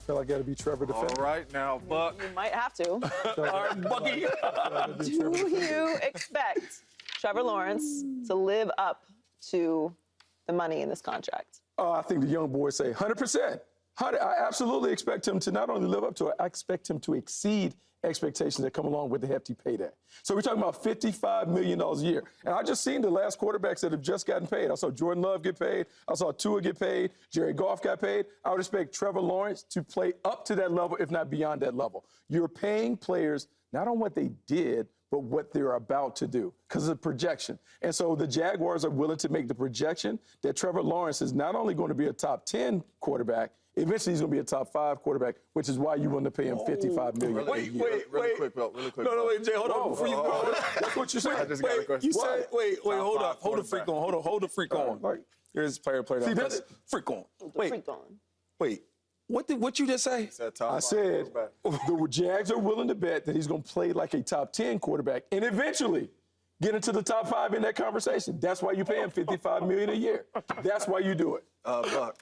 feel like I got to be Trevor defender. All right, now, Buck. You might have to. All right, Bucky. Do you expect Trevor Lawrence to live up to the money in this contract? I think the young boys say 100%. I absolutely expect him to not only live up to it, I expect him to exceed expectations that come along with the hefty payday. So we're talking about $55 million a year. And I just seen the last quarterbacks that have just gotten paid. I saw Jordan Love get paid. I saw Tua get paid. Jared Goff got paid. I would expect Trevor Lawrence to play up to that level, if not beyond that level. You're paying players not on what they did, but what they're about to do, because of projection. And so the Jaguars are willing to make the projection that Trevor Lawrence is not only going to be a top 10 quarterback, eventually he's going to be a top 5 quarterback, which is why you want to pay him $55 million a year. Really quick, Bill. No, wait, Jay, hold on. Before you go, that's what you said. I just got a question. You said, wait, hold up. Hold the quarterback. freak on. Hold the freak on. Like, Here's player. See, that's Freak on. Freak on. Wait. What you just say? I said the Jags are willing to bet that he's going to play like a top 10 quarterback and eventually get into the top 5 in that conversation. That's why you pay him $55 million a year. That's why you do it. Buck,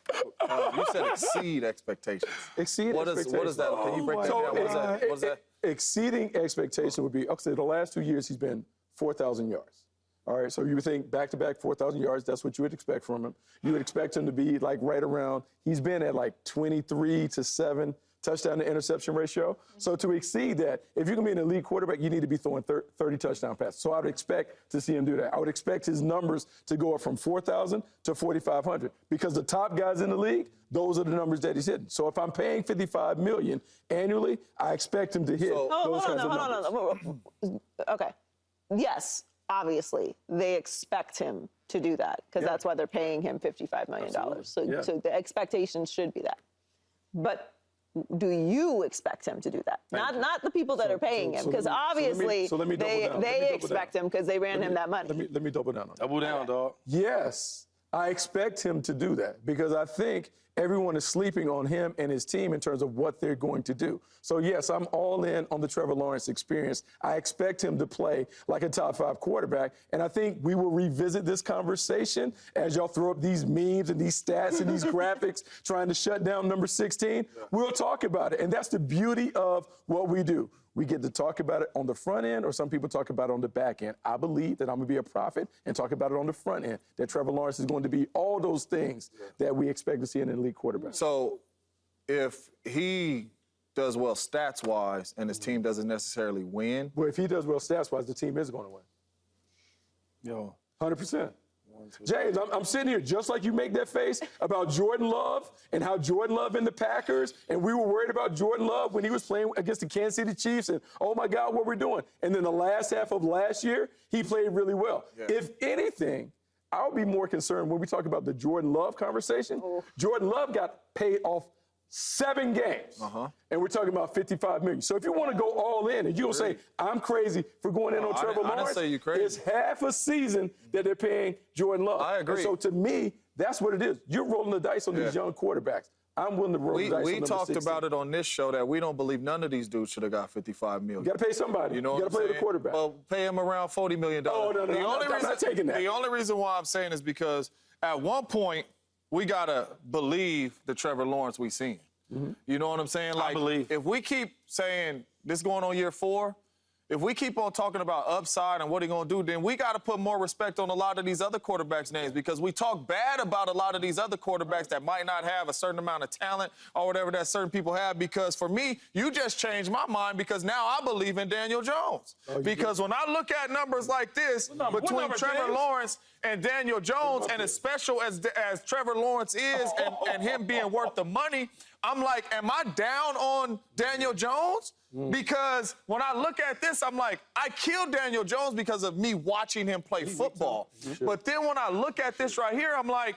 you said exceed expectations. Exceed expectations. What is that? Can you break that down? What is that? Exceeding expectation would be, okay, the last 2 years he's been 4,000 yards. All right, so you would think back-to-back 4,000 yards, that's what you would expect from him. You would expect him to be like right around, he's been at like 23-7 touchdown to interception ratio. So to exceed that, if you're going to be an elite quarterback, you need to be throwing 30 touchdown passes. So I would expect to see him do that. I would expect his numbers to go up from 4,000 to 4,500 because the top guys in the league, those are the numbers that he's hitting. So if I'm paying $55 million annually, I expect him to hit those kinds of numbers. Hold on. Okay. Yes. Obviously, they expect him to do that because that's why they're paying him $55 million. So the expectations should be that. But do you expect him to do that? Not the people that are paying him, because obviously they expect him because they ran him that money. Let me double down on that. Double down, dog. Yes, I expect him to do that because I think everyone is sleeping on him and his team in terms of what they're going to do. So, yes, I'm all in on the Trevor Lawrence experience. I expect him to play like a top 5 quarterback, and I think we will revisit this conversation as y'all throw up these memes and these stats and these graphics trying to shut down number 16. We'll talk about it, and that's the beauty of what we do. We get to talk about it on the front end, or some people talk about it on the back end. I believe that I'm going to be a prophet and talk about it on the front end, that Trevor Lawrence is going to be all those things that we expect to see in an elite quarterback. So if he does well stats-wise and his team doesn't necessarily win. Well, if he does well stats-wise, the team is going to win. Yo. 100%. James, I'm sitting here just like you make that face about Jordan Love and how Jordan Love and the Packers, and we were worried about Jordan Love when he was playing against the Kansas City Chiefs, and oh my God, what we're doing. And then the last half of last year, he played really well. Yeah. If anything, I'll be more concerned when we talk about the Jordan Love conversation. Jordan Love got paid off 7 games, and we're talking about $55 million. So if you want to go all in, and you're going to say, I'm crazy for going in on Trevor Lawrence, I didn't say you crazy. It's half a season that they're paying Jordan Love. I agree. And so to me, that's what it is. You're rolling the dice on these young quarterbacks. I'm willing to roll the dice on We talked 16. about it on this show that we don't believe none of these dudes should have got $55 million. You got to pay somebody. You know what got to pay the quarterback. Well, pay him around $40 million. Oh, no, I'm not taking that. The only reason why I'm saying is because at one point, we got to believe the Trevor Lawrence we seen. You know what I'm saying? Like, I believe. If we keep saying this going on year 4, if we keep on talking about upside and what he's going to do, then we got to put more respect on a lot of these other quarterbacks' names because we talk bad about a lot of these other quarterbacks that might not have a certain amount of talent or whatever that certain people have. Because for me, you just changed my mind because now I believe in Daniel Jones. Because when I look at numbers like this between Trevor Lawrence and Daniel Jones, and as special as Trevor Lawrence is and him being worth the money, I'm like, am I down on Daniel Jones? Because when I look at this, I'm like, I killed Daniel Jones because of me watching him play football. But then when I look at this right here, I'm like,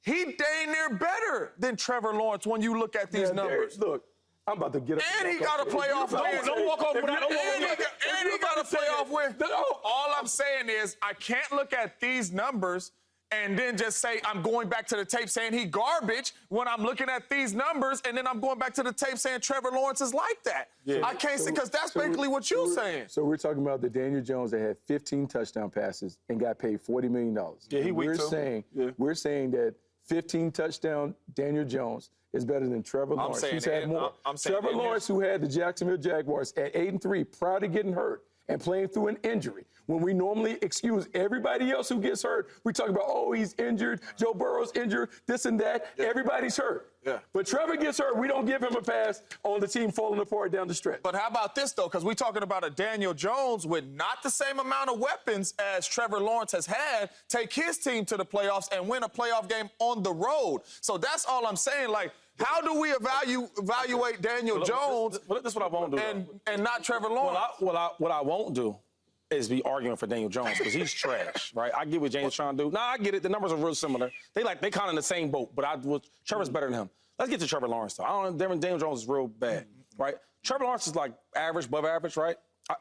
he dang near better than Trevor Lawrence when you look at these numbers. Look, I'm about to get up. And he got a playoff win. Don't walk off with that. And he got a playoff win. All I'm saying is I can't look at these numbers and then just say I'm going back to the tape saying he garbage when I'm looking at these numbers, and then I'm going back to the tape saying Trevor Lawrence is like that. I can't see, because that's basically what you're saying. So we're talking about the Daniel Jones that had 15 touchdown passes and got paid $40 million. Yeah, he weak too. We're saying that 15 touchdown Daniel Jones is better than Trevor Lawrence, saying who's had it- more. I'm saying Trevor it- Lawrence, who had the Jacksonville Jaguars at 8-3 prior to getting hurt and playing through an injury. When we normally excuse everybody else who gets hurt, we talk about, oh, he's injured, Joe Burrow's injured, this and that. Everybody's hurt. Yeah. But Trevor gets hurt, we don't give him a pass on the team falling apart down the stretch. But how about this, though? Because we're talking about a Daniel Jones with not the same amount of weapons as Trevor Lawrence has had, take his team to the playoffs and win a playoff game on the road. So that's all I'm saying. Like, how do we evaluate Daniel Jones This is what I won't do. and not Trevor Lawrence? What I won't do is be arguing for Daniel Jones because he's trash, right? I get what James trying to do. I get it. The numbers are real similar. They kind of in the same boat, but Trevor's better than him. Let's get to Trevor Lawrence, though. I don't know. Daniel Jones is real bad, right? Trevor Lawrence is like average, above average, right?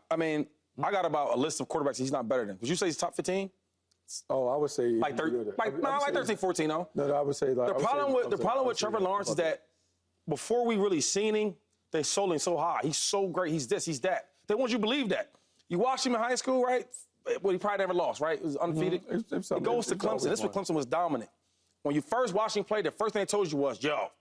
I mean, I got about a list of quarterbacks he's not better than. Would you say he's top 15? Oh, I would say Like 13, 14, no? No, I would say like The problem with Trevor Lawrence is that before we really seen him, they sold him so high. He's so great. He's this, he's that. They want you to believe that. You watched him in high school, right? Well, he probably never lost, right? He was undefeated. Mm-hmm. He goes to Clemson. This is when Clemson was dominant. When you first watched him play, the first thing they told you was, yo,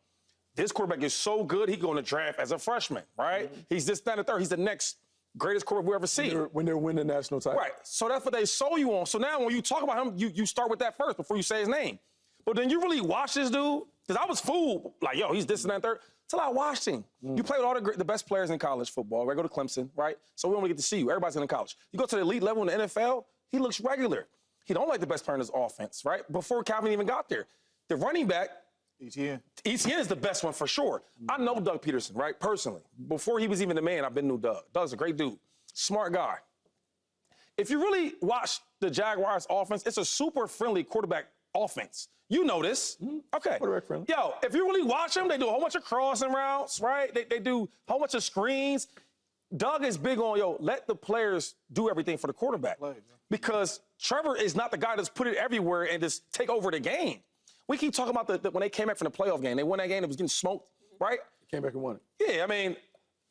this quarterback is so good, he going to draft as a freshman, right? Mm-hmm. He's this, that, and the third. He's the next greatest quarterback we ever see. When they're winning the national title. Right. So that's what they sold you on. So now when you talk about him, you start with that first before you say his name. But then you really watch this dude, because I was fooled, like, yo, he's this and that and third, till I watched him. You play with all the best players in college football, right? Go to Clemson, right? So we don't get to see you. Everybody's in college. You go to the elite level in the NFL, he looks regular. He don't like the best player in his offense, right? Before Calvin even got there. The running back, ETN is the best one for sure. I know Doug Peterson, right, personally. Before he was even the man, I've been knew Doug. Doug's a great dude, smart guy. If you really watch the Jaguars offense, it's a super friendly quarterback offense. You know this. Okay. Quarterback friendly. Yo, if you really watch them, they do a whole bunch of crossing routes, right? They do a whole bunch of screens. Doug is big on, yo, let the players do everything for the quarterback. Because Trevor is not the guy that's put it everywhere and just take over the game. We keep talking about when they came back from the playoff game. They won that game, it was getting smoked, right? Came back and won it. Yeah, I mean,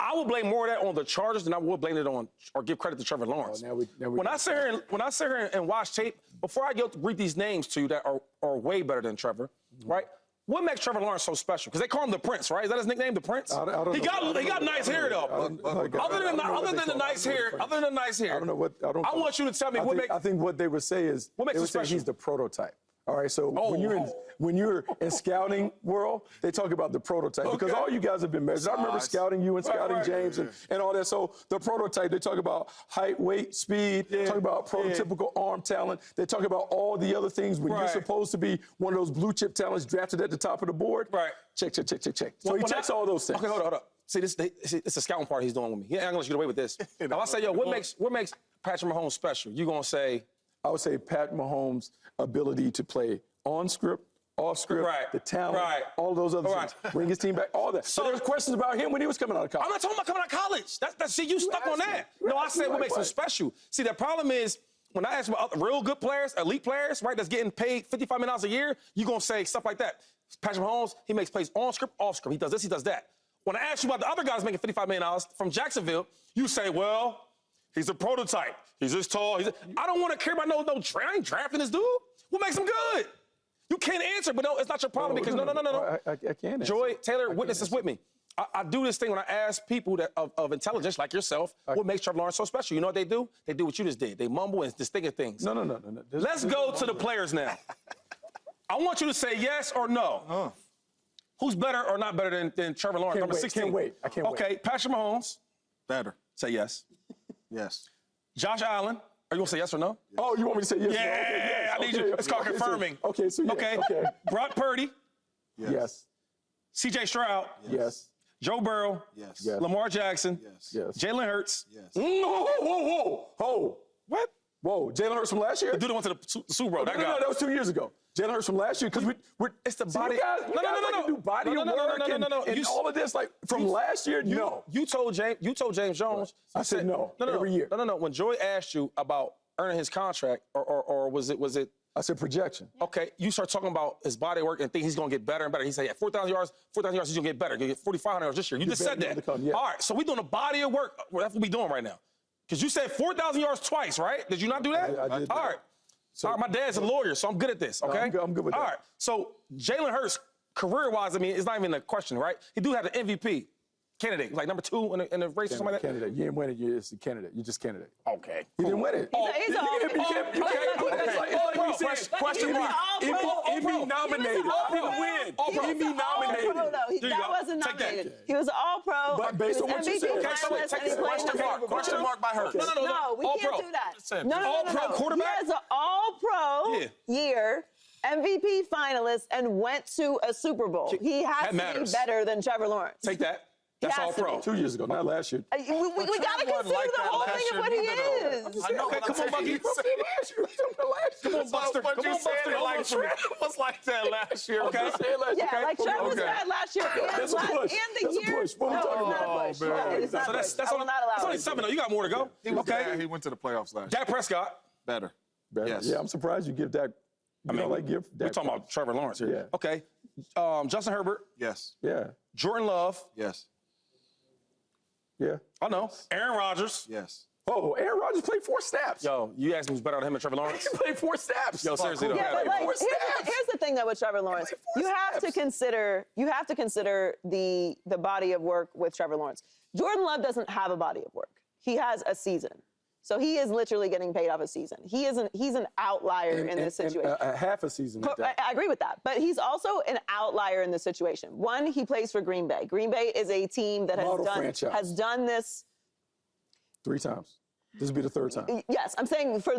I would blame more of that on the Chargers than I would blame it on or give credit to Trevor Lawrence. When I sit here and watch tape, before I get to read these names to you that are way better than Trevor, right? What makes Trevor Lawrence so special? Because they call him the Prince, right? Is that his nickname, the Prince? I don't he know. got nice hair though. Other than the nice hair, I don't know what. I want you to tell me what makes. I think what they would say is what makes they him would say special? he's the prototype. All right, so when you're in scouting world, they talk about the prototype because all you guys have been measured. I remember scouting you and scouting James and all that. So the prototype, they talk about height, weight, speed, talk about prototypical arm talent. They talk about all the other things when you're supposed to be one of those blue chip talents drafted at the top of the board. Right. Check. So he checks all those things. Okay, hold up. See, this it's a scouting part he's doing with me. He ain't gonna let you get away with this. If I say, yo, what makes Patrick Mahomes special? You gonna say? I would say Pat Mahomes' ability to play on script, off script, the talent, all those other things. Bring his team back, all that. So there's questions about him when he was coming out of college. I'm not talking about coming out of college. See, you stuck on that. No, I said what makes him special. See, the problem is when I ask about real good players, elite players, right, that's getting paid $55 million a year, you're gonna say stuff like that. Patrick Mahomes, he makes plays on script, off script. He does this, he does that. When I ask you about the other guys making $55 million from Jacksonville, you say, well, he's a prototype. He's this tall. I don't want to care about no I ain't drafting this dude. What makes him good? You can't answer, but no, it's not your problem because no. I can't answer. Joy Taylor, witness this with me. I do this thing when I ask people that of intelligence like yourself, what makes Trevor Lawrence so special? You know what they do? They do what you just did. They mumble and just think of things. No. Let's go to the players now. I want you to say yes or no. Who's better or not better than Trevor Lawrence, number 16? I can't wait. Okay, Patrick Mahomes. better. Say yes. Yes. Josh Allen. Are you gonna say yes or no? Oh, you want me to say yes? Yeah, Okay, yes. I need you. It's called confirming. So yes. Okay. Okay. Brock Purdy. Yes. C.J. Stroud. Yes. Joe Burrow. Yes. Yes. Lamar Jackson. Yes. Jalen Hurts. Yes. Whoa. What? Whoa. Jalen Hurts from last year? The dude that went to the Super Bowl. No, that was 2 years ago. Jalen Hurts from last year, because we're It's the see, body. You guys like to do body of work and all of this, like from last year. No. You told James Jones. I said no. Every year. No. When Joy asked you about earning his contract, or was it? I said projection. Okay, you start talking about his body work and think he's going to get better and better. He said, yeah, 4,000 yards, he's going to get better. He's going to get 4,500 yards this year. You just said that. Yeah. All right, so we're doing a body of work. Well, that's what we're doing right now. Because you said 4,000 yards twice, right? Did you not do that? I did. All right. All right, my dad's a lawyer, so I'm good at this, okay? I'm good with that. All right, so Jalen Hurts, career-wise, I mean, it's not even a question, right? He do have the MVP candidate, like number 2 in the race or something like that. Candidate. You didn't win it. You're just a candidate. You're just candidate. Okay. He didn't win it. He's an Question mark. If he nominated, I didn't win. If he nominated. That wasn't nominated. He was all-pro. But based on what you said. Question mark by Hurts. No, we can't do that. No. All-pro quarterback? He has an all-pro year, MVP finalist, and went to a Super Bowl. He has to be better than Trevor Lawrence. Take that. That's all pro. 2 years ago, not last year. We got to consider the whole thing of what he is. I know. Okay, come on, Bucky. Come on, Buster. Come on, Buster. Like Trevor was like that last year. Okay. Yeah, like Trevor was bad last year and the year. Push. What are we talking about? It's not So push. that's I will not allow only it. 7, though. You got more to go. He went to the playoffs last year. Dak Prescott. Better. Yes. Yeah, I'm surprised you give that. Give We're talking about Trevor Lawrence here. Yeah. Okay. Justin Herbert. Yes. Yeah. Jordan Love. Yes. Yeah. I know. Aaron Rodgers. Yes. Oh, Aaron Rodgers played 4 snaps. Yo, you asked me who's better than him and Trevor Lawrence? He played 4 snaps. Yo, seriously, though. Yeah, but like, here's the thing though with Trevor Lawrence. You have to consider the body of work with Trevor Lawrence. Jordan Love doesn't have a body of work. He has a season. So he is literally getting paid off a season. He's an outlier in this situation. Half a season. I agree with that. But he's also an outlier in this situation. One, he plays for Green Bay. Green Bay is a team that has done this 3 times. This will be the 3rd time. Yes, I'm saying for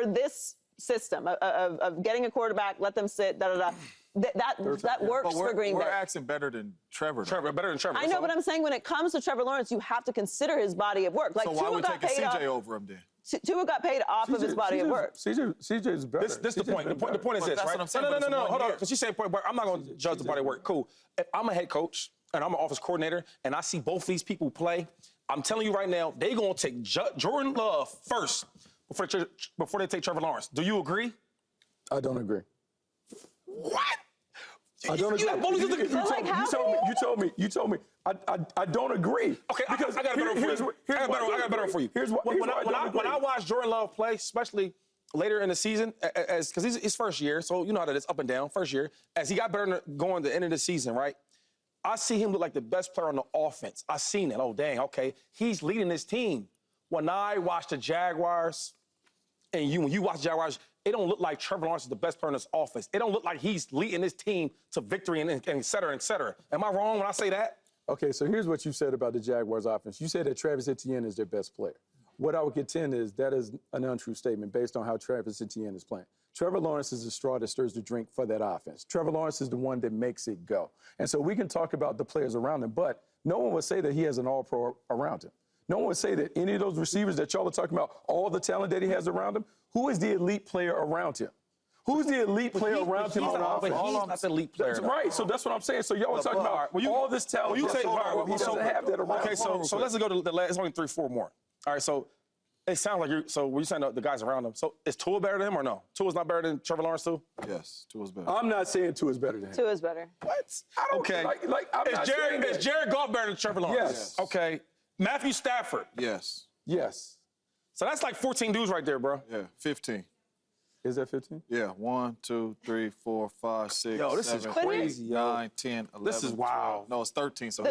this system of getting a quarterback, let them sit, that works for Green Bay. We're asking better than Trevor. Better than Trevor. I know, but I'm saying when it comes to Trevor Lawrence, you have to consider his body of work. Like So why are we Tua got taking paid CJ off. over him then? Tua got paid off of his body of work. CJ's better. This the point. The point is this, that's right? what I'm saying, but No. it's Hold on. 1 year. Because she's saying point, but I'm not going to judge the body of work. Cool. If I'm a head coach and I'm an office coordinator and I see both these people play, I'm telling you right now, they're going to take Jordan Love first before they take Trevor Lawrence. Do you agree? I don't agree. What? I don't agree. You told me. I don't agree. Okay, because I got a better one for you. Here's what. When I watch Jordan Love play, especially later in the season, because he's his first year, so you know how that is, up and down, first year. As he got better going to the end of the season, right? I see him look like the best player on the offense. I seen it. Oh, dang, okay. He's leading this team. When I watch the Jaguars, and when you watch the Jaguars, it don't look like Trevor Lawrence is the best player in this offense. It don't look like he's leading this team to victory and et cetera, et cetera. Am I wrong when I say that? Okay, so here's what you said about the Jaguars offense. You said that Travis Etienne is their best player. What I would contend is that is an untrue statement based on how Travis Etienne is playing. Trevor Lawrence is the straw that stirs the drink for that offense. Trevor Lawrence is the one that makes it go. And so we can talk about the players around him, but no one would say that he has an all-pro around him. No one would say that any of those receivers that y'all are talking about, all the talent that he has around him, who is the elite player around him? Who's the elite player around him on offense? He's not the elite player. Right, so that's what I'm saying. So y'all are talking about all this talent. You say, he doesn't have that around him. Okay, so let's go to the last, it's only 3, 4 more. All right, so it sounds like were you saying the guys around him? So is Tua better than him or no? Tua's not better than Trevor Lawrence too? Yes, Tua's better. I'm not saying Tua's better than him. Tua's better. What? I don't, Okay. Is Jared Goff better than Trevor Lawrence? Yes. Okay. Matthew Stafford. Yes. Yes. So that's like 14 dudes right there, bro. Yeah, 15. Is that 15? Yeah, 1, 2, 3, 4, 5, 6, Yo, this is 7, crazy, 8, yo. 9, 10, 11, This is wild. 12. No, it's 13. So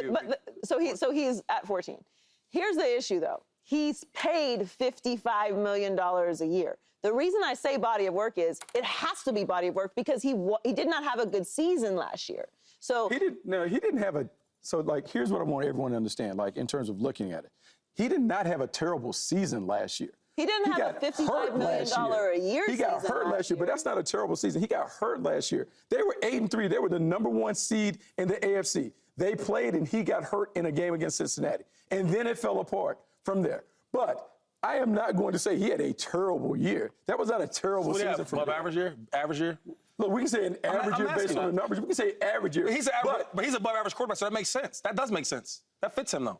So he's at 14. Here's the issue, though. He's paid $55 million a year. The reason I say body of work is it has to be body of work because he did not have a good season last year. So he didn't have a. So like, here's what I want everyone to understand. Like in terms of looking at it, he did not have a terrible season last year. He didn't have a $55 million a year season. He got hurt last year, but that's not a terrible season. He got hurt last year. They were 8-3. They were the #1 seed in the AFC. They played, and he got hurt in a game against Cincinnati. And then it fell apart from there. But I am not going to say he had a terrible year. That was not a terrible season for him. Average year? Average year? Look, we can say an average year based on the numbers. We can say average year. But he's above average quarterback, so that makes sense. That does make sense. That fits him, though.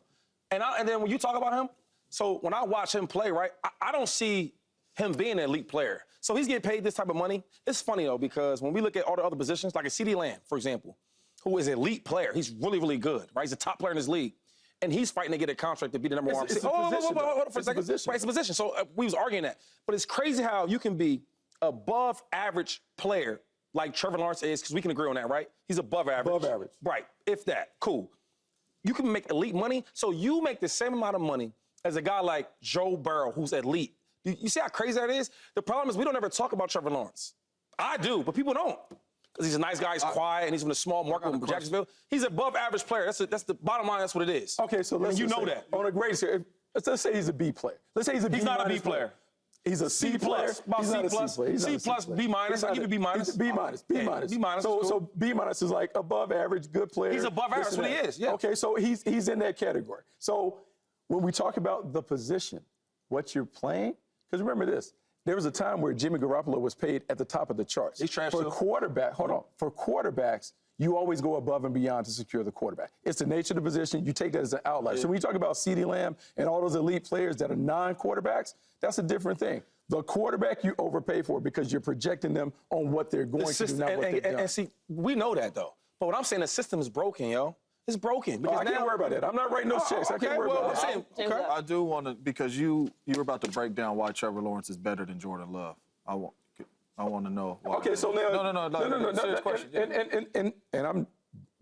And then when you talk about him, so when I watch him play, right, I don't see him being an elite player. So he's getting paid this type of money. It's funny, though, because when we look at all the other positions, like a CeeDee Lamb, for example, who is an elite player, he's really, really good, right? He's a top player in his league. And he's fighting to get a contract to be the #1. It's a position. Hold on for a second. Right, it's a position. So we was arguing that. But it's crazy how you can be above average player like Trevor Lawrence is, because we can agree on that, right? He's above average. Above average. Right, if that, cool. You can make elite money, so you make the same amount of money as a guy like Joe Burrow, who's elite. You see how crazy that is? The problem is we don't ever talk about Trevor Lawrence. I do, but people don't. Because he's a nice guy, he's quiet, and he's from a small market in Jacksonville. He's an above average player. That's the bottom line, that's what it is. Okay, so let's you just know say, that. on a grade scale, let's say he's a B player. Let's say he's a B. He's not a B player. He's a C player. About He's C not a plus. C player. He's not C a C plus, player. B minus. I'll give you B minus. B minus. B minus. B minus. So, Cool. so B minus is like above average, good player. He's above average, that's what he is, yeah. Okay, so he's in that category. So when we talk about the position, what you're playing, because remember this, there was a time where Jimmy Garoppolo was paid at the top of the charts. He's trash for too. quarterback. Hold on. For quarterbacks, you always go above and beyond to secure the quarterback. It's the nature of the position. You take that as an outlier. So when you talk about CeeDee Lamb and all those elite players that are non-quarterbacks, that's a different thing. The quarterback you overpay for because you're projecting them on what they're going to do, not what they've done. And see, we know that though. But what I'm saying, the system is broken, yo. It's broken. Because I can't worry about that. I'm not writing those checks. I can't worry about that. Okay. I do want to, because you were about to break down why Trevor Lawrence is better than Jordan Love. I want to know why. Okay, so now. No. Serious question. And I'm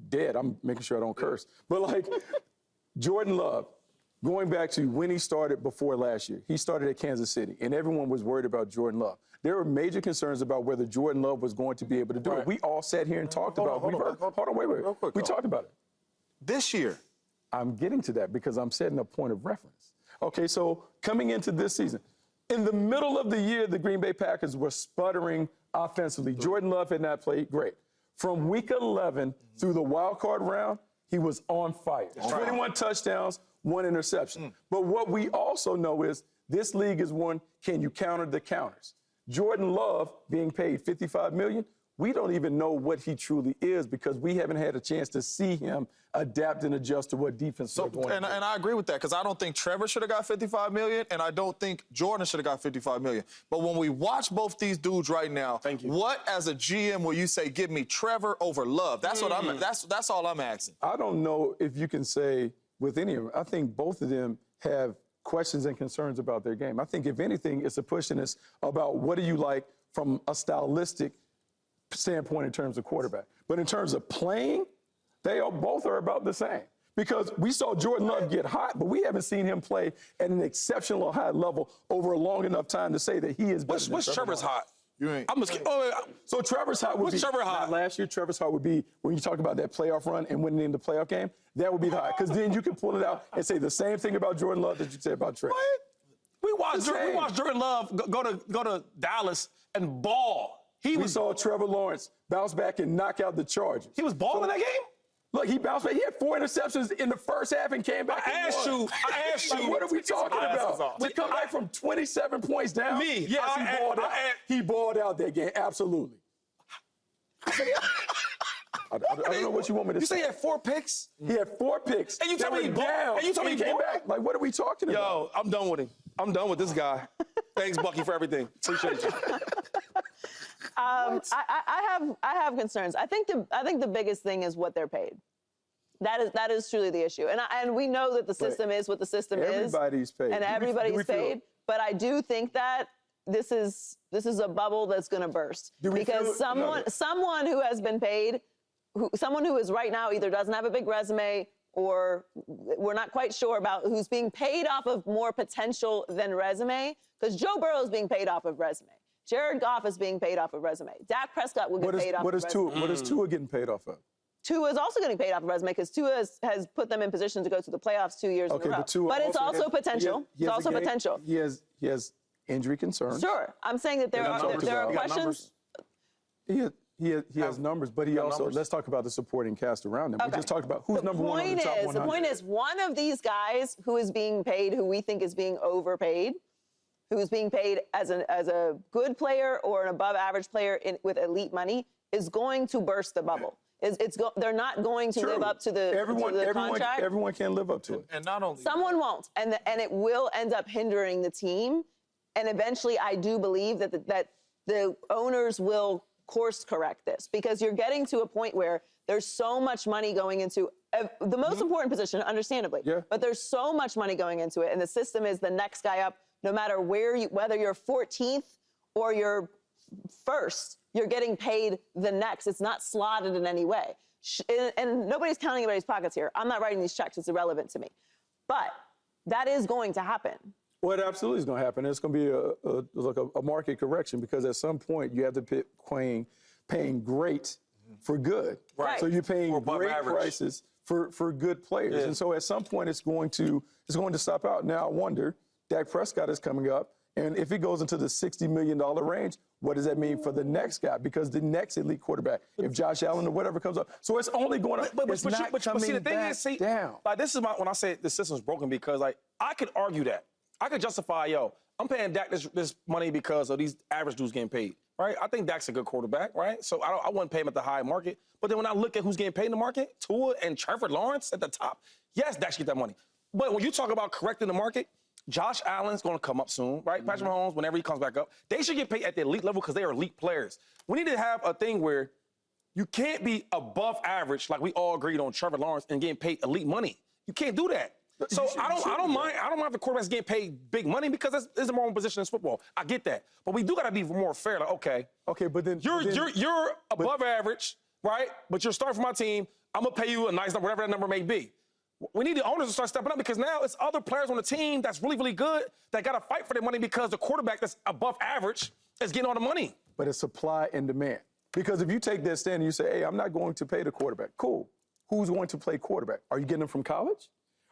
dead. I'm making sure I don't curse. But like Jordan Love, going back to when he started before last year, he started at Kansas City, and everyone was worried about Jordan Love. There were major concerns about whether Jordan Love was going to be able to do it. We all sat here and talked about it. Hold on, wait. Real quick, we talked about it. This year, I'm getting to that because I'm setting a point of reference. Okay, so coming into this season, in the middle of the year, the Green Bay Packers were sputtering offensively. Jordan Love had not played great. From week 11 through the wild card round, he was on fire. 21 touchdowns, 1 interception. But what we also know is this league is one, can you counter the counters? Jordan Love being paid $55 million, we don't even know what he truly is because we haven't had a chance to see him adapt and adjust to what defense are going to do. And I agree with that because I don't think Trevor should have got $55 million, and I don't think Jordan should have got $55 million. But when we watch both these dudes right now, what as a GM will you say, give me Trevor over Love? That's what that's all I'm asking. I don't know if you can say with any of them. I think both of them have questions and concerns about their game. I think if anything, it's a pushiness about what do you like from a stylistic standpoint in terms of quarterback. But in terms of playing, they both are about the same. Because we saw Jordan Love get hot, but we haven't seen him play at an exceptional high level over a long enough time to say that he is better. What's Trevor's hot? So Trevor's hot would be. What's Trevor hot? Last year, Trevor's hot would be when you talk about that playoff run and winning in the playoff game. That would be the hot, because then you can pull it out and say the same thing about Jordan Love that you say about Trevor. We watched Jordan Love go to Dallas and ball. We saw Trevor Lawrence bounce back and knock out the Chargers. He was balling that game? Look, he bounced back. He had 4 interceptions in the first half and came back. I asked you. Like, what are we talking about? We come back from 27 points down. Yes, he balled out that game. Absolutely. I don't know what you want me to say. You say he had 4 picks? He had 4 picks. And you told me he balled. And you told me he came back. Like, what are we talking about? Yo, I'm done with him. I'm done with this guy. Thanks, Bucky, for everything. Appreciate you. I have concerns. I think the biggest thing is what they're paid. That is truly the issue. And we know that the system is what the system is. Everybody's paid. And everybody's paid. But I do think that this is a bubble that's going to burst because someone who has been paid, someone who is right now either doesn't have a big resume or we're not quite sure about who's being paid off of more potential than resume, because Joe Burrow is being paid off of resume. Jared Goff is being paid off of resume. Dak Prescott will get paid off of resume. What is Tua getting paid off of? Tua is also getting paid off of resume because Tua has put them in position to go to the playoffs 2 years in a row. But it's also potential. It's also potential. He has injury concerns. Sure. I'm saying that there are questions. He has numbers, but he also, let's talk about the supporting cast around him. We just talked about who's number one on the top 100. The point is, one of these guys who is being paid, who we think is being overpaid, who's being paid as a good player or an above average player with elite money, is going to burst the bubble. They're not going to live up to the contract. Everyone can't live up to it. And not only someone won't, and it will end up hindering the team. And eventually, I do believe that the owners will course correct this, because you're getting to a point where there's so much money going into the most important position, understandably. But there's so much money going into it, and the system is the next guy up, no matter whether you're 14th or you're first, you're getting paid the next. It's not slotted in any way. And nobody's counting anybody's pockets here. I'm not writing these checks. It's irrelevant to me. But that is going to happen. Well, it absolutely is going to happen. It's going to be a market correction because at some point you have to be paying great for good. Right. So you're paying great average prices for good players. Yeah. And so at some point it's going to stop out. Now I wonder, Dak Prescott is coming up, and if he goes into the $60 million range, what does that mean for the next guy? Because the next elite quarterback, if Josh Allen or whatever comes up, so it's only going to. But see, the thing is, down. Like this is when I say the system's broken because like I could argue that. I could justify, I'm paying Dak this money because of these average dudes getting paid, right? I think Dak's a good quarterback, right? So I wouldn't pay him at the high market. But then when I look at who's getting paid in the market, Tua and Trevor Lawrence at the top, yes, Dak should get that money. But when you talk about correcting the market, Josh Allen's going to come up soon, right? Patrick Mahomes, whenever he comes back up, they should get paid at the elite level because they are elite players. We need to have a thing where you can't be above average like we all agreed on Trevor Lawrence and getting paid elite money. You can't do that. So I don't mind if the quarterback's getting paid big money because that's a more position in football. I get that, but we do got to be more fair. Like, okay, but then you're above average, right? But you're starting for my team. I'm gonna pay you a nice number, whatever that number may be. We need the owners to start stepping up because now it's other players on the team that's really, really good that got to fight for their money because the quarterback that's above average is getting all the money. But it's supply and demand. Because if you take that stand and you say, hey, I'm not going to pay the quarterback, cool. Who's going to play quarterback? Are you getting them from college?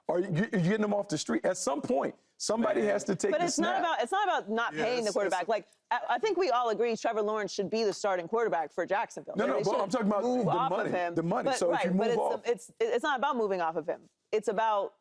Are you getting them off the street? At some point, somebody has to take the snap. But it's not about not paying the quarterback. Like, I think we all agree Trevor Lawrence should be the starting quarterback for Jacksonville. No, but I'm talking about the money. But, so if you move off. It's not about moving off of him. It's about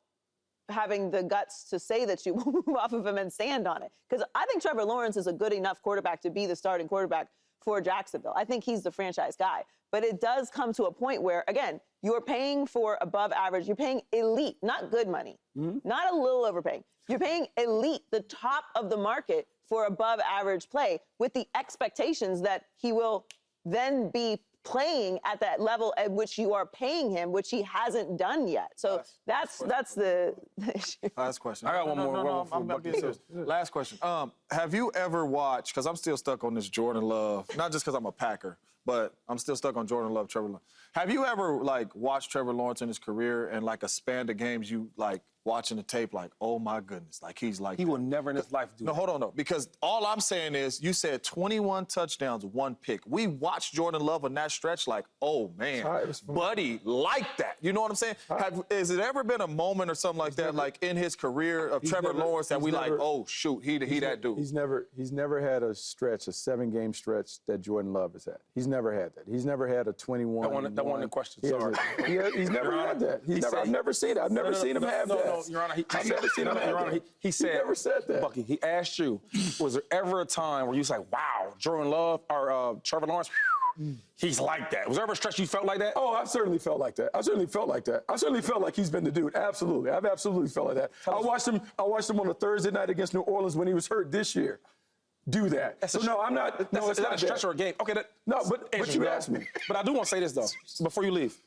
having the guts to say that you move off of him and stand on it. Because I think Trevor Lawrence is a good enough quarterback to be the starting quarterback for Jacksonville. I think he's the franchise guy. But it does come to a point where, again, you're paying for above average. You're paying elite, not good money, not a little overpaying. You're paying elite, the top of the market for above average play with the expectations that he will then be playing at that level at which you are paying him, which he hasn't done yet. So that's the issue. Last question. I got one more. No, I'm being serious. Last question. Have you ever watched, because I'm still stuck on this Jordan Love, not just because I'm a Packer, but I'm still stuck on Jordan Love, Trevor Lawrence. Have you ever, watched Trevor Lawrence in his career and, a span of games you, watching the tape, oh, my goodness, he's like He will never in his life do that. No, hold on, because all I'm saying is you said 21 touchdowns, 1 pick. We watched Jordan Love on that stretch oh, man, buddy, like that. You know what I'm saying? Has it ever been a moment or something like that, in his career of Trevor Lawrence that oh, shoot, he that dude? He's never had a stretch, a 7-game stretch that Jordan Love has had. He's never had that. He's never had a 21. That wasn't the question. Sorry. He's never had that. I've never seen it. I've never seen him have that. No, Your Honor, I've never seen him have that. He said, never said that. Bucky, he asked you, was there ever a time where you was like, wow, Jordan Love or Trevor Lawrence, he's like that. Was there ever a stretch you felt like that? Oh, I've certainly felt like that. I certainly felt like he's been the dude. Absolutely. I've absolutely felt like that. I watched him on a Thursday night against New Orleans when he was hurt this year. Do that. It's not a stretch or a game. Okay, but you asked me. But I do want to say this, though, before you leave.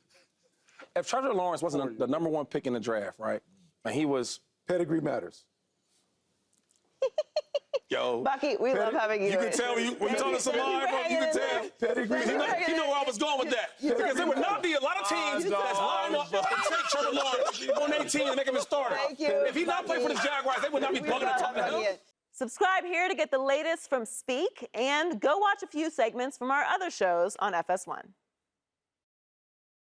If Trevor Lawrence wasn't the number 1 pick in the draft, right, and he was... Pedigree matters. Yo. Bucky, we love having you. You can tell when you talk to somebody, you can tell. Pedigree. He know where I was going with that. Because there would not be a lot of teams that's lined up and take Trevor Lawrence on their team and make him a starter. Thank you. If he not playing for the Jaguars, they would not be bugging and talking to him. Subscribe here to get the latest from Speak and go watch a few segments from our other shows on FS1.